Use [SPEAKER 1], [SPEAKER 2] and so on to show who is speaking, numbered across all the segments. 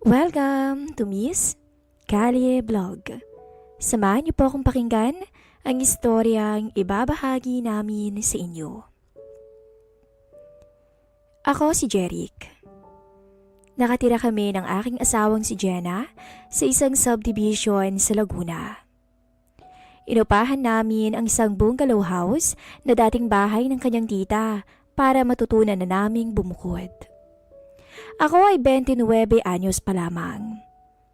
[SPEAKER 1] Welcome to Miss Callie Vlog. Samahan niyo po akong pakinggan ang istoryang ibabahagi namin sa inyo. Ako si Jeric. Nakatira kami ng aking asawang si Jenna sa isang subdivision sa Laguna. Inupahan namin ang isang bungalow house na dating bahay ng kanyang tita para matutunan na naming bumukod. Ako ay 29 anyos pa lamang.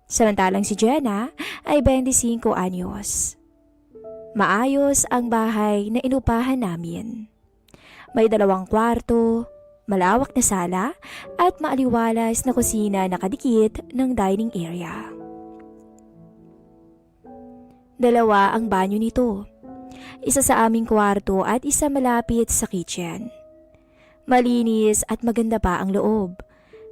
[SPEAKER 1] Samantalang si Jenna ay 25 anyos. Maayos ang bahay na inupahan namin. May 2 kwarto, malawak na sala at maaliwalas na kusina na kadikit ng dining area. 2 ang banyo nito. Isa sa aming kwarto at isa malapit sa kitchen. Malinis at maganda pa ang loob.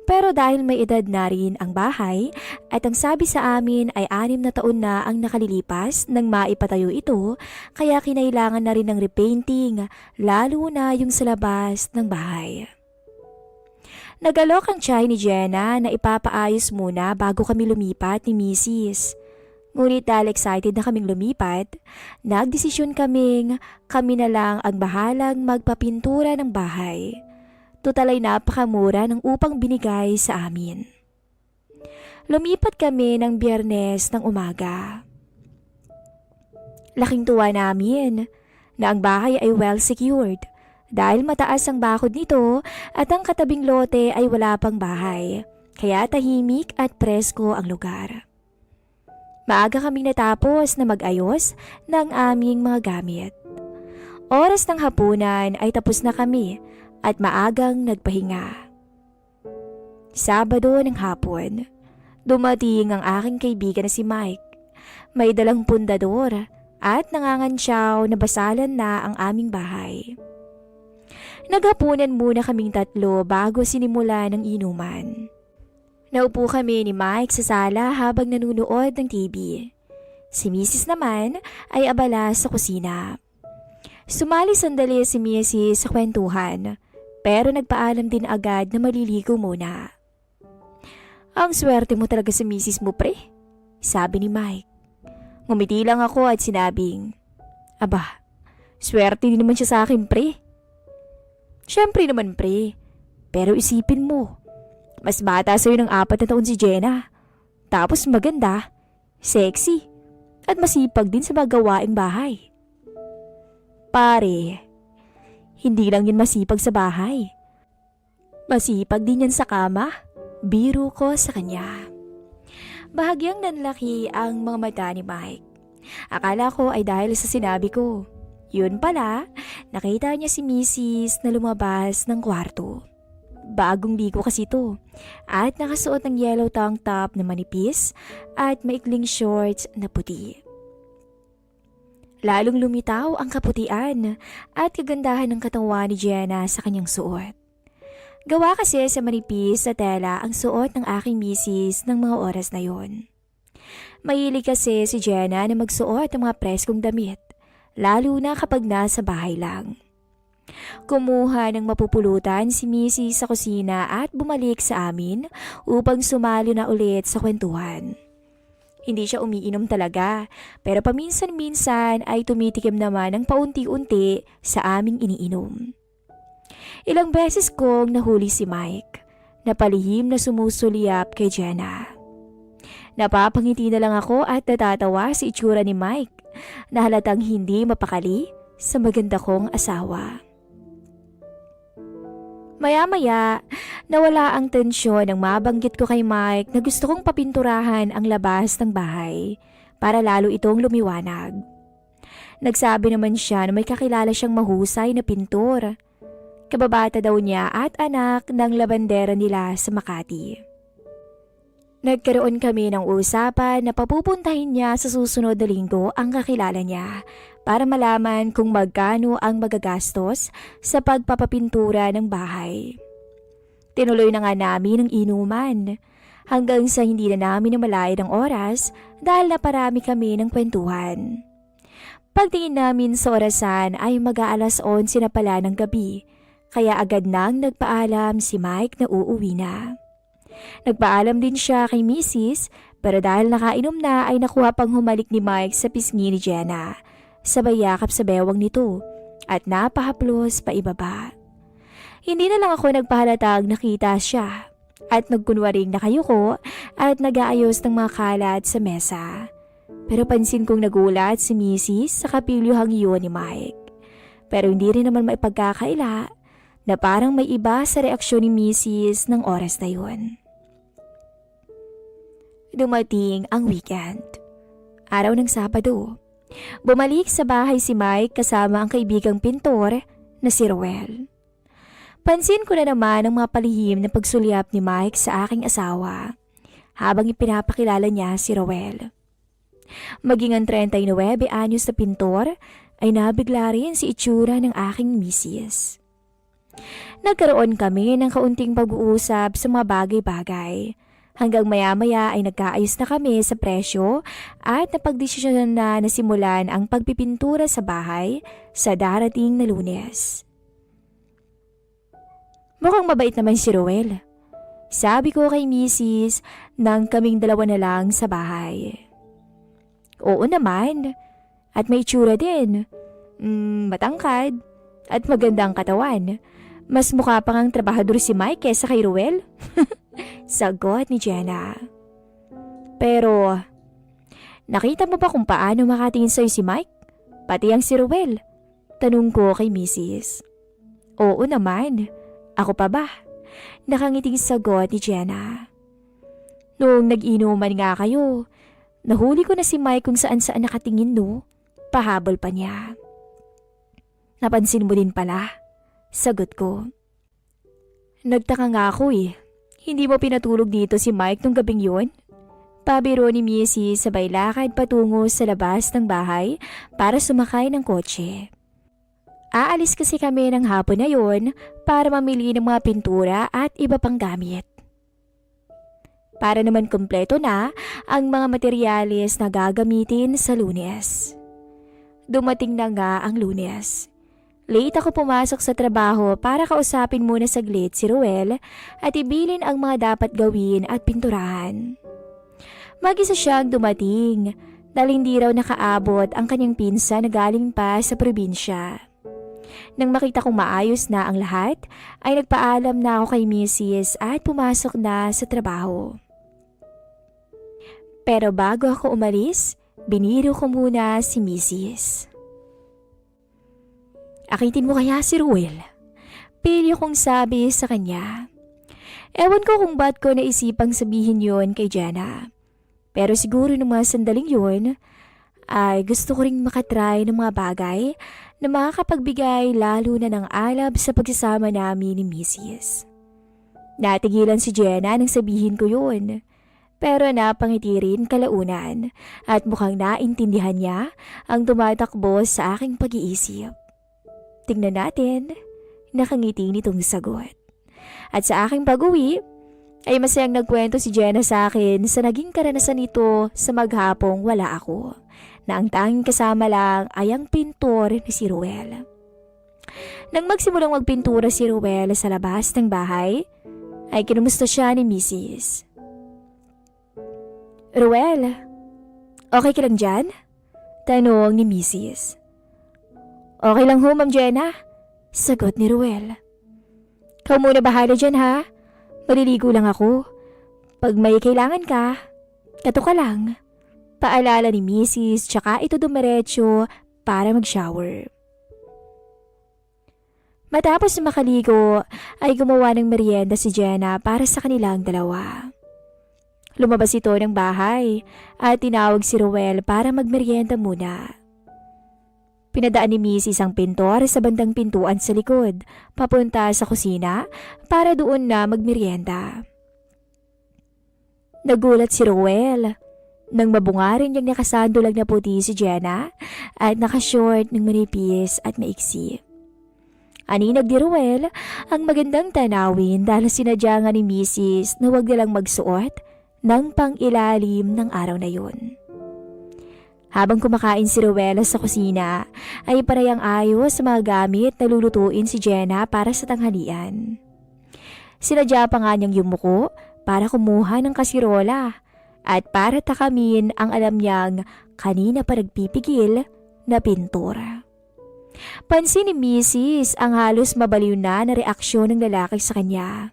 [SPEAKER 1] Pero dahil may edad na rin ang bahay at ang sabi sa amin ay 6 na taon na ang nakalilipas nang maipatayo ito, kaya kinailangan na rin ng repainting, lalo na yung sa labas ng bahay. Nagalok ang tiyahin ni Jenna na ipapaayos muna bago kami lumipat ni Mrs. Ngunit dahil excited na kaming lumipat, nagdesisyon kami na lang ang bahalang magpapintura ng bahay. Total ay napakamura ng upang binigay sa amin. Lumipat kami ng Biyernes ng umaga. Laking tuwa namin na ang bahay ay well secured dahil mataas ang bakod nito at ang katabing lote ay wala pang bahay, kaya tahimik at presko ang lugar. Maaga kaming natapos na mag-ayos ng aming mga gamit. Oras ng hapunan ay tapos na kami at maagang nagpahinga. Sabado ng hapon, dumating ang aking kaibigan na si Mike. May dalang pundador at nangangansyaw na basalan na ang aming bahay. Naghapunan muna kaming 3 bago sinimula ng inuman. Naupo kami ni Mike sa sala habang nanunood ng TV. Si Mrs. naman ay abala sa kusina. Sumali sandali si Mrs. sa kwentuhan, pero nagpaalam din agad na maliligo muna. Ang swerte mo talaga sa Mrs. mo, pre, sabi ni Mike. Ngumiti lang ako at sinabing, aba, swerte din naman siya sa akin, pre. Siyempre naman, pre, pero isipin mo, mas bata sa'yo ng 4 na taon si Jenna. Tapos maganda, sexy, at masipag din sa mga gawaing bahay. Pare, hindi lang yun masipag sa bahay. Masipag din yan sa kama, biro ko sa kanya. Bahagyang nanlaki ang mga mata ni Mike. Akala ko ay dahil sa sinabi ko. Yun pala, nakita niya si Mrs. na lumabas ng kwarto. Bagong ligo kasi ito at nakasuot ng yellow tank top na manipis at maikling shorts na puti. Lalong lumitaw ang kaputian at kagandahan ng katawan ni Jenna sa kanyang suot. Gawa kasi sa manipis na tela ang suot ng aking misis ng mga oras na yon. Mahilig kasi si Jenna na magsuot ng mga preskong damit, lalo na kapag nasa bahay lang. Kumuha ng mapupulutan si Mrs. sa kusina at bumalik sa amin upang sumalo na ulit sa kwentuhan. Hindi siya umiinom talaga, pero paminsan-minsan ay tumitikim naman ng paunti-unti sa aming iniinom. Ilang beses kong nahuli si Mike, na palihim na sumusulyap kay Jenna. Napapangiti na lang ako at natatawa sa itsura ni Mike, na halatang hindi mapakali sa maganda kong asawa. Maya-maya, nawala ang tensyon nang mabanggit ko kay Mike na gusto kong papinturahan ang labas ng bahay para lalo itong lumiwanag. Nagsabi naman siya na may kakilala siyang mahusay na pintor. Kababata daw niya at anak ng labandera nila sa Makati. Nagkaroon kami ng usapan na papupuntahin niya sa susunod na linggo ang kakilala niya para malaman kung magkano ang magagastos sa pagpapapintura ng bahay. Tinuloy na nga namin ang inuman hanggang sa hindi na namin namalayan ang oras dahil naparami kami ng kwentuhan. Pagtingin namin sa orasan ay mag-aalas 11 na pala ng gabi, kaya agad nang nagpaalam si Mike na uuwi na. Nagpaalam din siya kay Mrs. pero dahil nakainom na ay nakuha pang humalik ni Mike sa pisngi ni Jenna. Sabay yakap sa bewang nito at napahaplos pa ibaba. Hindi na lang ako nagpahalatag nakita siya at nagkunwaring nakayuko at nag-aayos ng mga kalat sa mesa. Pero pansin kong nagulat si Mrs. sa kapilyuhang iyon ni Mike. Pero hindi rin naman maipagkakaila na parang may iba sa reaksyon ni Mrs. ng oras na yun. Dumating ang weekend. Araw ng Sabado. Bumalik sa bahay si Mike kasama ang kaibigang pintor na si Roel. Pansin ko na naman ang mga palihim na pagsulyap ni Mike sa aking asawa habang ipinapakilala niya si Roel. Maging ang 39 anyos na pintor ay nabigla rin si itsura ng aking misis. Nagkaroon kami ng kaunting pag-uusap sa mga bagay-bagay. Hanggang maya-maya ay nagkaayos na kami sa presyo at napagdesisyonan na nasimulan ang pagpipintura sa bahay sa darating na Lunes. Mukhang mabait naman si Roel. Sabi ko kay Mrs. nang kaming dalawa na lang sa bahay. Oo naman. At may tsura din. Matangkad. At magandang katawan. Mas mukha pang ang trabahador si Mike kesa kay Roel. Sagot ni Jenna. Pero, nakita mo ba kung paano makatingin sa'yo si Mike? Pati ang si Roel? Tanong ko kay Mrs. Oo naman. Ako pa ba? Nakangiting sagot ni Jenna. Noong nag-inuman nga kayo, nahuli ko na si Mike kung saan-saan nakatingin no. Pahabol pa niya. Napansin mo din pala? Sagot ko. Nagtaka nga ako eh. Hindi mo pinatulog dito si Mike nung gabing yun? Pabiro ni Missy sabay lakad patungo sa labas ng bahay para sumakay ng kotse. Aalis kasi kami ng hapon na yon para mamili ng mga pintura at iba pang gamit. Para naman kumpleto na ang mga materyales na gagamitin sa Lunes. Dumating na nga ang Lunes. Late ako pumasok sa trabaho para kausapin muna saglit si Roel at ibilin ang mga dapat gawin at pinturahan. Mag-isa siyang dumating dahil hindi raw nakaabot ang kanyang pinsa na galing pa sa probinsya. Nang makita kong maayos na ang lahat, ay nagpaalam na ako kay Mrs. at pumasok na sa trabaho. Pero bago ako umalis, biniro ko muna si Mrs. Akitin mo kaya si Roel? Pilyo kong sabi sa kanya. Ewan ko kung ba't ko naisipang sabihin yon kay Jenna. Pero siguro ng mga sandaling yon, ay gusto ko ring makatry ng mga bagay na makakapagbigay lalo na ng alab sa pagsasama namin ni Mrs. Natigilan si Jenna nang sabihin ko yun. Pero napangiti rin kalaunan at mukhang naintindihan niya ang tumatakbo sa aking pag-iisip. Tingnan natin, nakangiti nitong sagot. At sa aking pag-uwi, ay masayang nagkwento si Jenna sa akin sa naging karanasan nito sa maghapong wala ako, na ang tanging kasama lang ay ang pintor na si Roel. Nang magsimulang magpintura si Roel sa labas ng bahay, ay kinumusta siya ni Mrs. Roel, okay ka lang dyan? Tanong ni Mrs. Okay lang ho, Ma'am Jenna. Sagot ni Roel. Kau muna bahala dyan ha. Maliligo lang ako. Pag may kailangan ka, kato ka lang. Paalala ni Mrs. Tsaka ito dumiretso para mag-shower. Matapos makaligo ay gumawa ng merienda si Jenna para sa kanilang dalawa. Lumabas ito ng bahay at tinawag si Roel para magmerienda muna. Pinadaan ni Mrs. ang pintor sa bandang pintuan sa likod, papunta sa kusina para doon na magmerienda. Nagulat si Roel nang mabungarin niyang nakasandulag na puti si Jenna at nakashort ng manipis at maiksi. Aninag ni Roel ang magandang tanawin dahil sinadya nga ni Mrs. na huwag nilang magsuot ng pang-ilalim ng araw na yun. Habang kumakain si Roel sa kusina, ay parehang ayos sa mga gamit na lulutuin si Jenna para sa tanghalian. Sinadya pa nga niyang yumuko para kumuha ng kasirola at para takamin ang alam niyang kanina pa nagpipigil na pintura. Pansin ni Mrs. ang halos mabaliw na reaksyon ng lalaki sa kanya.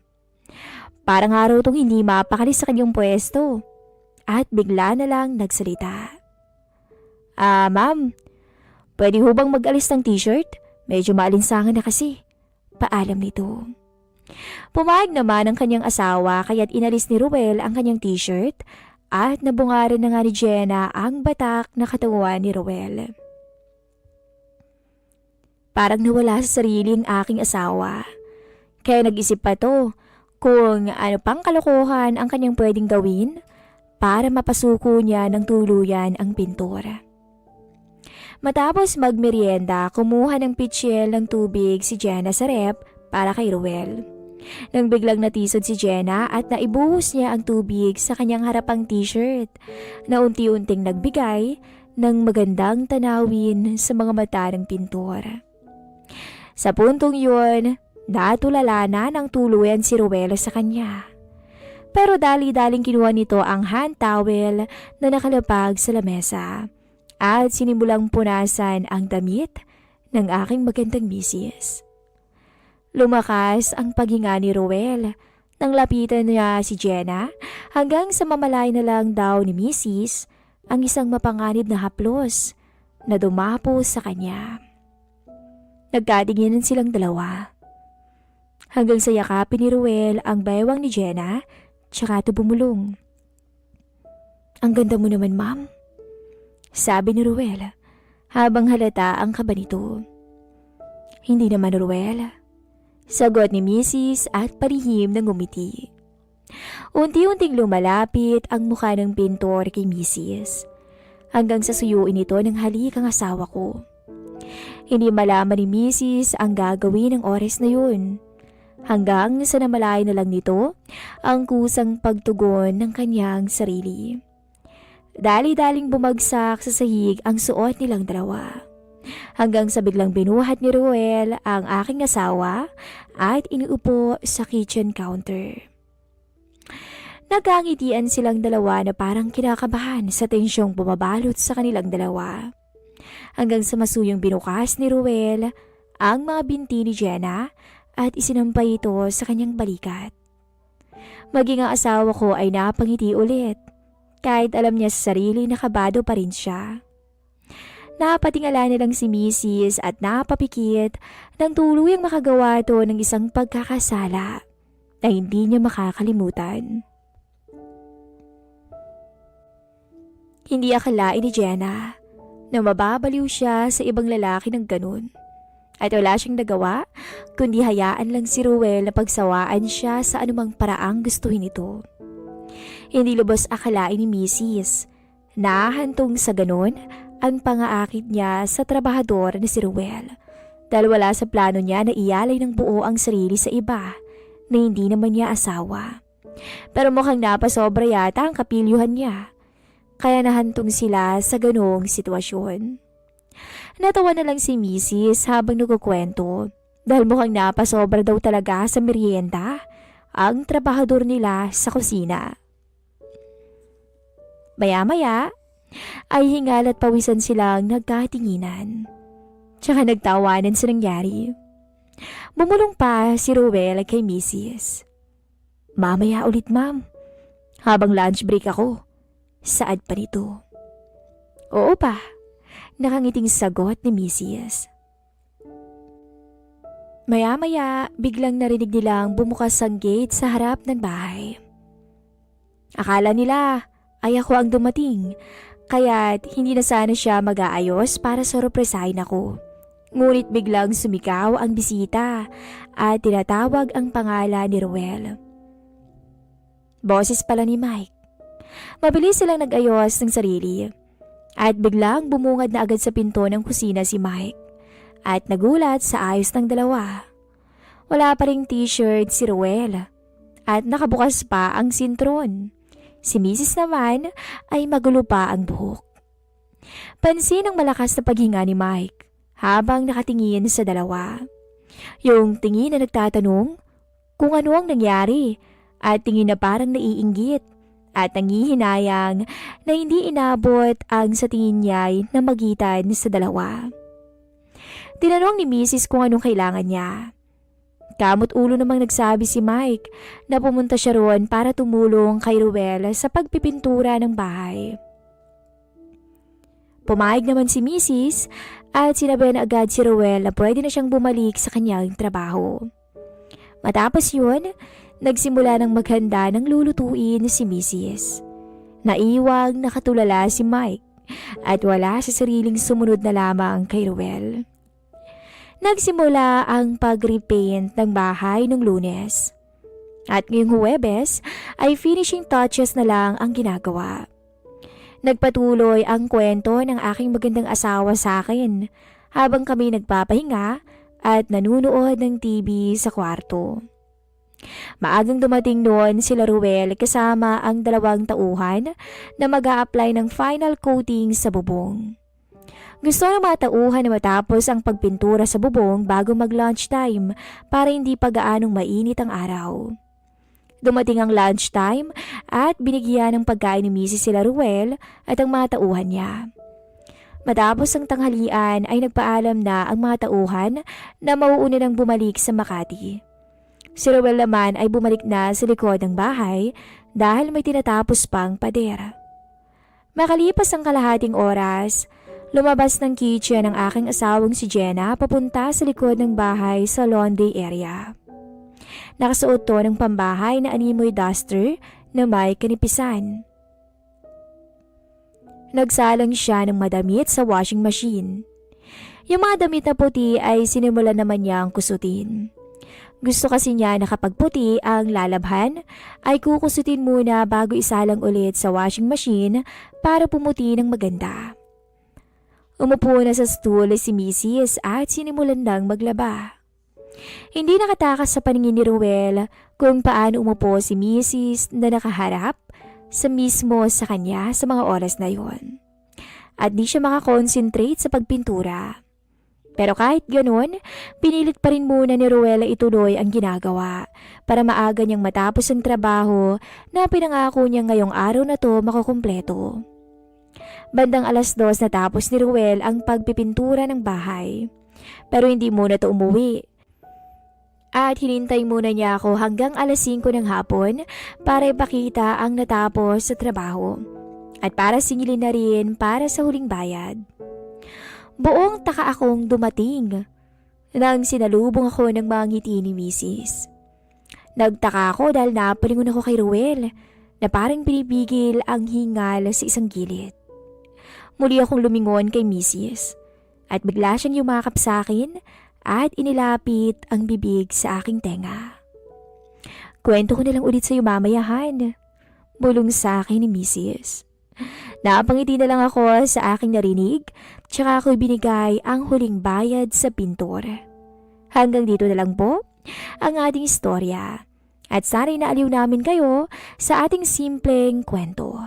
[SPEAKER 1] Parang araw tong hindi mapakali sa kanyang pwesto at bigla na lang nagsalita. Ma'am, pwede ho bang mag-alis ng t-shirt? Medyo maalinsangan na kasi. Paalam nito. Pumayag naman ang kanyang asawa kaya't inalis ni Ruel ang kanyang t-shirt at nabungaran na nga ni Jenna ang batak na katawan ni Ruel. Parang nawala sa sarili ang aking asawa. Kaya nag-isip pa to kung ano pang kalokohan ang kanyang pwedeng gawin para mapasuko niya ng tuluyan ang pintura. Matapos magmerienda, kumuha ng pitsyel ng tubig si Jenna sa rep para kay Ruel. Nang biglang natisod si Jenna at naibuhos niya ang tubig sa kanyang harapang t-shirt na unti-unting nagbigay ng magandang tanawin sa mga mata ng pintor. Sa puntong yun, natulala na ng tuluyan si Ruel sa kanya. Pero dali-daling kinuha nito ang hand towel na nakalapag sa lamesa at sinimulang punasan ang damit ng aking magandang misis. Lumakas ang paghinga ni Ruel nang lapitan niya si Jenna hanggang sa mamalay na lang daw ni misis ang isang mapanganib na haplos na dumapo sa kanya. Nagkatinginan silang dalawa. Hanggang sa yakapin ni Ruel ang baywang ni Jenna, tsaka ito bumulong. Ang ganda mo naman, ma'am, sabi ni Ruel habang halata ang kaba nito. Hindi naman, Ruel, sagot ni Mrs. at parihim ng ngumiti. Unti-unting lumalapit ang mukha ng pintor kay Mrs. hanggang sa suyuin ito ng halik ang asawa ko. Hindi malaman ni Mrs. ang gagawin ng oras na yun. Hanggang sa namalay na lang nito ang kusang pagtugon ng kanyang sarili. Dali-daling bumagsak sa sahig ang suot nilang dalawa. Hanggang sa biglang binuhat ni Ruel ang aking asawa at iniupo sa kitchen counter. Nagkangitian silang dalawa na parang kinakabahan sa tensyong bumabalot sa kanilang dalawa. Hanggang sa masuyong binukas ni Ruel ang mga binti ni Jenna at isinampay ito sa kanyang balikat. Maging ang asawa ko ay napangiti ulit kahit alam niya sa sarili na kabado pa rin siya. Napatingala nilang si Mrs. at napapikit nang tuluyang makagawa ito ng isang pagkakasala na hindi niya makakalimutan. Hindi akalain ni Jenna na mababaliw siya sa ibang lalaki ng ganun. At wala siyang nagawa kundi hayaan lang si Ruel na pagsawaan siya sa anumang paraang gustuhin ito. Hindi lubos akalain ni Mrs. na hantong sa ganun ang pangaakit niya sa trabahador na si Ruel dahil wala sa plano niya na iyalay ng buo ang sarili sa iba na hindi naman niya asawa. Pero mukhang napasobra yata ang kapilyuhan niya. Kaya nahantong sila sa ganong sitwasyon. Natawa na lang si Mrs. habang nagkukwento dahil mukhang napasobra daw talaga sa merienda ang trabahador nila sa kusina. Maya-maya ay hingal at pawisan silang nagkatinginan. Tsaka nagtawanan sa nangyari. Bumulong pa si Ruel kay Mrs. Mamaya ulit, ma'am. Habang lunch break ako. Saad pa nito. Oo pa, nakangiting sagot ni Mrs. Maya-maya, biglang narinig nilang bumukas ang gate sa harap ng bahay. Akala nila ay ako ang dumating, kaya't hindi na sana siya mag-aayos para sorpresahin ako. Ngunit biglang sumikaw ang bisita at tinatawag ang pangalan ni Ruel. Boses pala ni Mike. Mabilis silang nag-ayos ng sarili at biglang bumungad na agad sa pinto ng kusina si Mike at nagulat sa ayos ng dalawa. Wala pa ring t-shirt si Ruel at nakabukas pa ang sintron. Si Mrs. naman ay magulo pa ang buhok. Pansin ang malakas na paghinga ni Mike habang nakatingin sa dalawa. Yung tingin na nagtatanong kung ano ang nangyari at tingin na parang naiinggit at nangihinayang na hindi inabot ang sa tingin niya'y namagitan sa dalawa. Tinanong ni Mrs. kung anong kailangan niya. Kamot ulo namang nagsabi si Mike na pumunta siya roon para tumulong kay Ruel sa pagpipintura ng bahay. Pumayag naman si Mrs. at sinabihan agad si Ruel na pwede na siyang bumalik sa kanyang trabaho. Matapos yun, nagsimula ng maghanda ng lulutuin si Mrs. Naiwang nakatulala si Mike at wala sa sariling sumunod na lamang kay Ruel. Nagsimula ang pag-repaint ng bahay ng Lunes. At ngayong Huwebes ay finishing touches na lang ang ginagawa. Nagpatuloy ang kwento ng aking magandang asawa sa akin habang kami nagpapahinga at nanunood ng TV sa kwarto. Maagang dumating noon sila Ruel kasama ang 2 tauhan na mag-a-apply ng final coating sa bubong. Gusto ng mga tauhan na matapos ang pagpintura sa bubong bago mag-lunchtime para hindi pa gaanong mainit ang araw. Dumating ang lunchtime at binigyan ng pagkain ni Mrs. sila Ruel at ang mga tauhan niya. Matapos ang tanghalian ay nagpaalam na ang mga tauhan na mauuna nang bumalik sa Makati. Si Ruel naman ay bumalik na sa likod ng bahay dahil may tinatapos pang pader. Makalipas ang kalahating oras, lumabas ng kitchen ang aking asawang si Jenna papunta sa likod ng bahay sa laundry area. Nakasuot to ng pambahay na animoy duster na may kanipisan. Nagsalang siya ng madamit sa washing machine. Yung mga damit na puti ay sinimulan naman niya ang kusutin. Gusto kasi niya na kapag puti ang lalabhan ay kukusutin muna bago isalang ulit sa washing machine para pumuti ng maganda. Umupo na sa stool si Mrs. at sinimulan nang maglaba. Hindi nakatakas sa paningin ni Ruel kung paano umupo si Mrs. na nakaharap sa mismo sa kanya sa mga oras na yon. At di siya makakonsentrate sa pagpintura. Pero kahit ganoon, pinilit pa rin muna ni Ruel ituloy ang ginagawa para maaga niyang matapos ang trabaho na pinangako niya ngayong araw na to makukumpleto. Bandang 2:00 natapos ni Ruel ang pagpipintura ng bahay. Pero hindi muna to umuwi. At hinintay muna niya ako hanggang 5:00 ng hapon para ipakita ang natapos sa trabaho. At para singilin na rin para sa huling bayad. Buong taka akong dumating nang sinalubong ako ng mga ngiti ni Mrs. Nagtaka ako dahil napalingon ako kay Ruel na parang pinipigil ang hingal sa isang gilid. Muli akong lumingon kay Mrs. at bigla siyang yumakap sa akin at inilapit ang bibig sa aking tenga. Kwento ko na lang ulit sa iyo mamayahan. Bulong sa akin ni Mrs. Napangiti na lang ako sa aking narinig, tsaka ako binigay ang huling bayad sa pintor. Hanggang dito na lang po ang ating istorya. At sana'y naaliw namin kayo sa ating simpleng kwento.